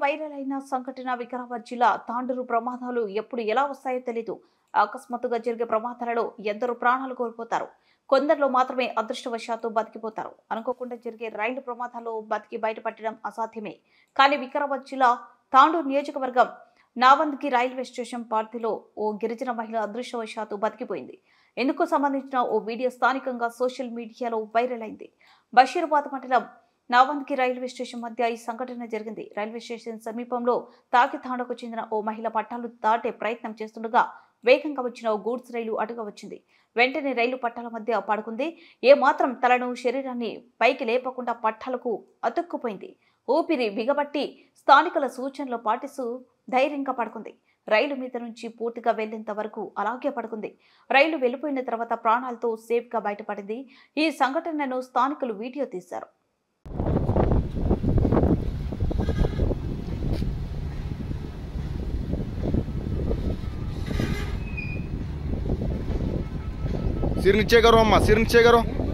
Viral అయిన సంఘటన వికారాబాద్ జిల్లా తాండూరు ప్రమాదాలు ఎప్పుడు ఎలా వస్తాయో తెలీదు. అకస్మాత్తుగా జరిగే ప్రమాదాలలో ఎందరో ప్రాణాలు కోల్పోతారు. కొందరిలో మాత్రమే అదృష్టవశాత్తు బతికిపోతారు. అనుకోకుండా జరిగే రైలు ప్రమాదాల్లో బతికి బయటపడడం అసాధ్యమే. కానీ వికారాబాద్ జిల్లా తాండూరు నియోజకవర్గం నావంద్గి రైల్వే స్టేషన్ పార్టీలో ఓ గిరిజన మహిళ అదృష్టవశాత్తు బతికిపోయింది. ఇందుకు సంబంధించిన ఓ వీడియో స్థానికంగా సోషల్ మీడియాలో వైరల్ అయింది. బషీరాబాద్ మండలం నావంద్గి రైల్వే స్టేషన్ మధ్య ఈ సంఘటన జరిగింది. రైల్వే స్టేషన్ సమీపంలో తాకితాండకు చెందిన ఓ మహిళ పట్టాలు దాటే ప్రయత్నం చేస్తుండగా వేగంగా వచ్చిన ఓ గూడ్స్ రైలు అటుగా వచ్చింది. వెంటనే రైలు పట్టాల మధ్య పడుకుంది. ఏమాత్రం తలను శరీరాన్ని పైకి లేపకుండా పట్టాలకు అతుక్కుపోయింది. ఊపిరి బిగబట్టి స్థానికుల సూచనలు పాటిస్తూ ధైర్యంగా పడుకుంది. రైలు మీద నుంచి పూర్తిగా వెళ్లేంత వరకు అలాగే పడుకుంది. రైలు వెళ్లిపోయిన తర్వాత ప్రాణాలతో సేఫ్గా బయటపడింది. ఈ సంఘటనను స్థానికులు వీడియో తీశారు. सिर नीचे करो अम्मा, सिर नीचे करो।